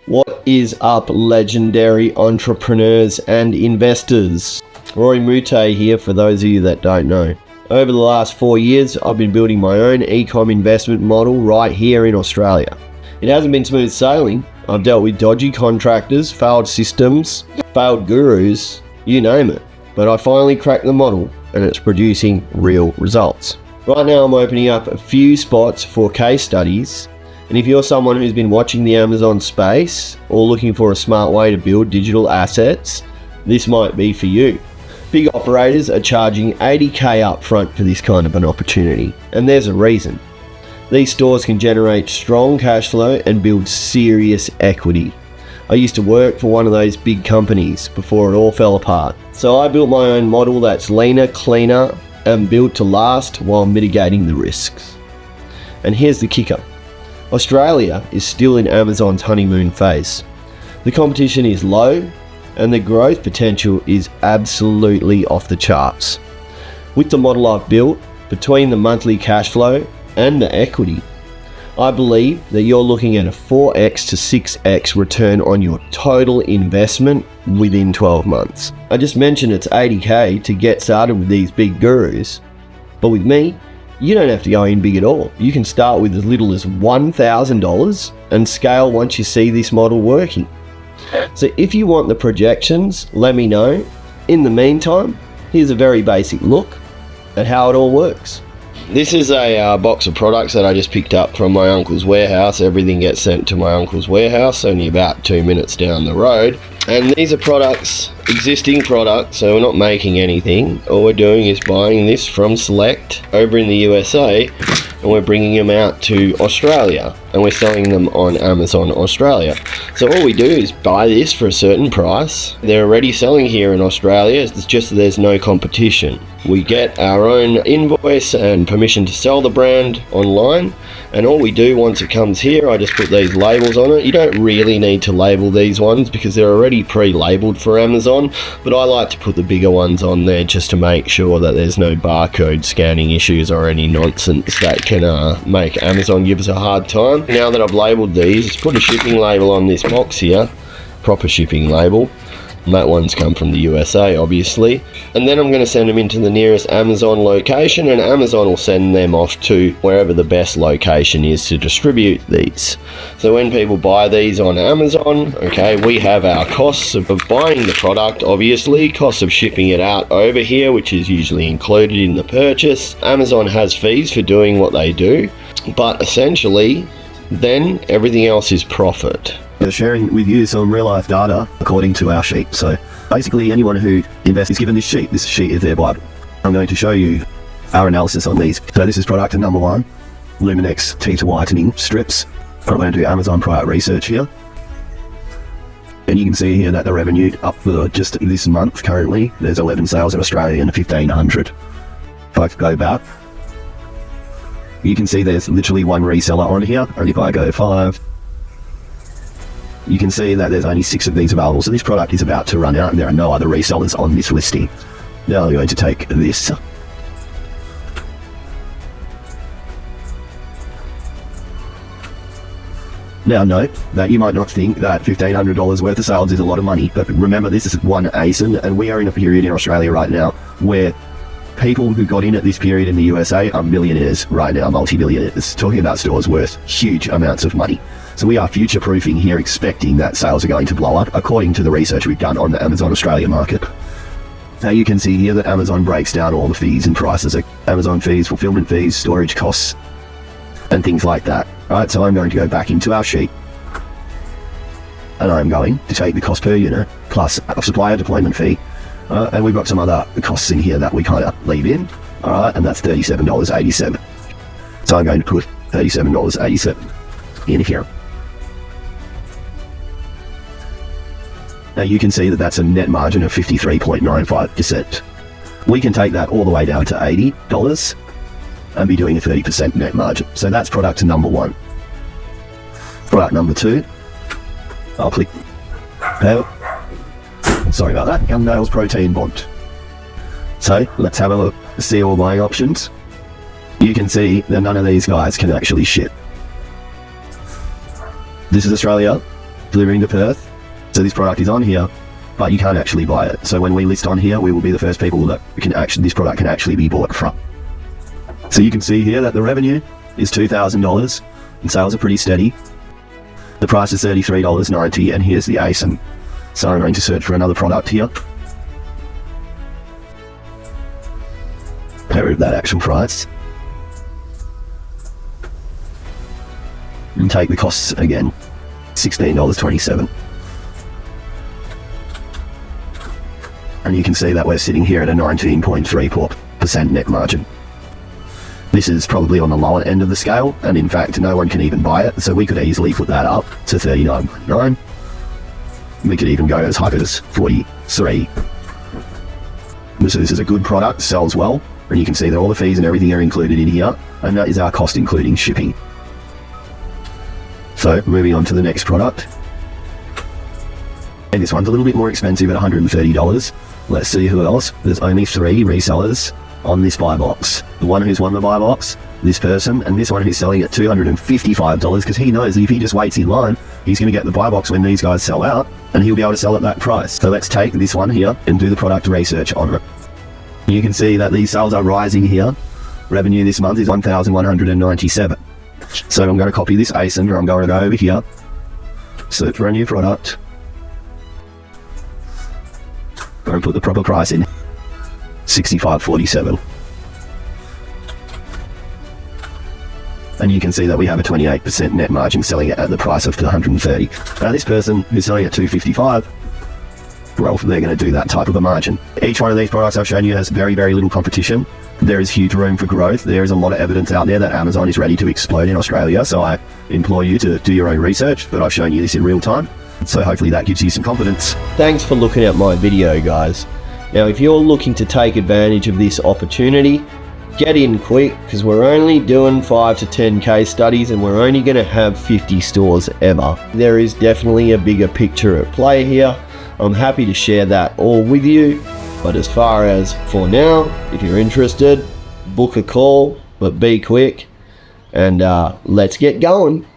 What is up, legendary entrepreneurs and investors? Roy Mute here for those of you that don't know. Over the last 4 years, I've been building my own e-com investment model right here in Australia. It hasn't been smooth sailing. I've dealt with dodgy contractors, failed systems, failed gurus, you name it. But I finally cracked the model and it's producing real results. Right now I'm opening up a few spots for case studies. And if you're someone who's been watching the Amazon space or looking for a smart way to build digital assets, this might be for you. Big operators are charging $80,000 up front for this kind of an opportunity, and there's a reason. These stores can generate strong cash flow and build serious equity. I used to work for one of those big companies before it all fell apart. So I built my own model that's leaner, cleaner, and built to last while mitigating the risks. And here's the kicker. Australia is still in Amazon's honeymoon phase. The competition is low and the growth potential is absolutely off the charts. With the model I've built, between the monthly cash flow and the equity, I believe that you're looking at a 4x to 6x return on your total investment within 12 months. I just mentioned it's $80,000 to get started with these big gurus, but with me, you don't have to go in big at all. You can start with as little as $1,000 and scale once you see this model working. So if you want the projections, let me know. In the meantime, here's a very basic look at how it all works. This is a box of products that I just picked up from my uncle's warehouse. Everything gets sent to my uncle's warehouse, only about 2 minutes down the road. And these are products, existing products, so we're not making anything. All we're doing is buying this from Select over in the USA, and we're bringing them out to Australia, and we're selling them on Amazon Australia. So all we do is buy this for a certain price. They're already selling here in Australia, it's just that there's no competition. We get our own invoice and permission to sell the brand online, and all we do once it comes here, I just put these labels on it. You don't really need to label these ones because they're already pre-labeled for Amazon, but I like to put the bigger ones on there just to make sure that there's no barcode scanning issues or any nonsense that can make Amazon give us a hard time. Now that I've labeled these, just put a shipping label on this box here, proper shipping label. And that one's come from the USA, obviously. And then I'm going to send them into the nearest Amazon location, and Amazon will send them off to wherever the best location is to distribute these. So when people buy these on Amazon, okay, we have our costs of buying the product, obviously, costs of shipping it out over here, which is usually included in the purchase. Amazon has fees for doing what they do, but essentially, then everything else is profit. We're sharing with you some real life data according to our sheet. So basically anyone who invests is given this sheet. This sheet is their Bible. I'm going to show you our analysis on these. So this is product number 1, Luminex Teeth Whitening Strips. I'm going to do Amazon prior research here. And you can see here that the revenue up for just this month currently, there's 11 sales in Australia and 1,500. If I go back, you can see there's literally one reseller on here. And if I go 5, you can see that there's only 6 of these available. So this product is about to run out and there are no other resellers on this listing. Now I'm going to take this. Now note that you might not think that $1,500 worth of sales is a lot of money, but remember this is one ASIN and we are in a period in Australia right now where people who got in at this period in the USA are millionaires right now, multi-billionaires, talking about stores worth huge amounts of money. So we are future-proofing here, expecting that sales are going to blow up, according to the research we've done on the Amazon Australia market. Now you can see here that Amazon breaks down all the fees and prices, like Amazon fees, fulfillment fees, storage costs, and things like that. Alright, so I'm going to go back into our sheet, and I'm going to take the cost per unit, plus a supplier deployment fee, and we've got some other costs in here that we kind of leave in, alright, and that's $37.87. So I'm going to put $37.87 in here. Now you can see that that's a net margin of 53.95%. We can take that all the way down to $80 and be doing a 30% net margin. So that's product number 1. Product number 2, I'll click, sorry about that, Young Nails Protein Bond. So let's have a look, see all buying options. You can see that none of these guys can actually ship. This is Australia. delivering to Perth. So this product is on here, but you can't actually buy it. So when we list on here, we will be the first people that this product can actually be bought from. So you can see here that the revenue is $2,000 and sales are pretty steady. The price is $33.90, and here's the ASIN. So I'm going to search for another product here. Get rid of that actual price. And take the costs again. $16.27. And you can see that we're sitting here at a 19.34% net margin. This is probably on the lower end of the scale, and in fact no one can even buy it, so we could easily put that up to $39.99. We could even go as high as $43. So this is a good product, sells well, and you can see that all the fees and everything are included in here, and that is our cost including shipping. So moving on to the next product. And this one's a little bit more expensive at $130. Let's see who else. There's only 3 resellers on this buy box. The one who's won the buy box, this person, and this one who's selling at $255 because he knows that if he just waits in line, he's going to get the buy box when these guys sell out, and he'll be able to sell at that price. So let's take this one here and do the product research on it. You can see that these sales are rising here. Revenue this month is $1,197. So I'm going to copy this ASIN, or I'm going to go over here, search for a new product, and put the proper price in, $65.47. And you can see that we have a 28% net margin selling it at the price of $130. Now this person who's selling at $255, well, they're going to do that type of a margin. Each one of these products I've shown you has very, very little competition. There is huge room for growth. There is a lot of evidence out there that Amazon is ready to explode in Australia, so I implore you to do your own research, but I've shown you this in real time, so hopefully that gives you some confidence. Thanks for looking at my video, guys. Now, if you're looking to take advantage of this opportunity, get in quick, because we're only doing 5 to 10 case studies and we're only going to have 50 stores ever. There is definitely a bigger picture at play here. I'm happy to share that all with you, but as far as for now, if you're interested, book a call, but be quick, and let's get going.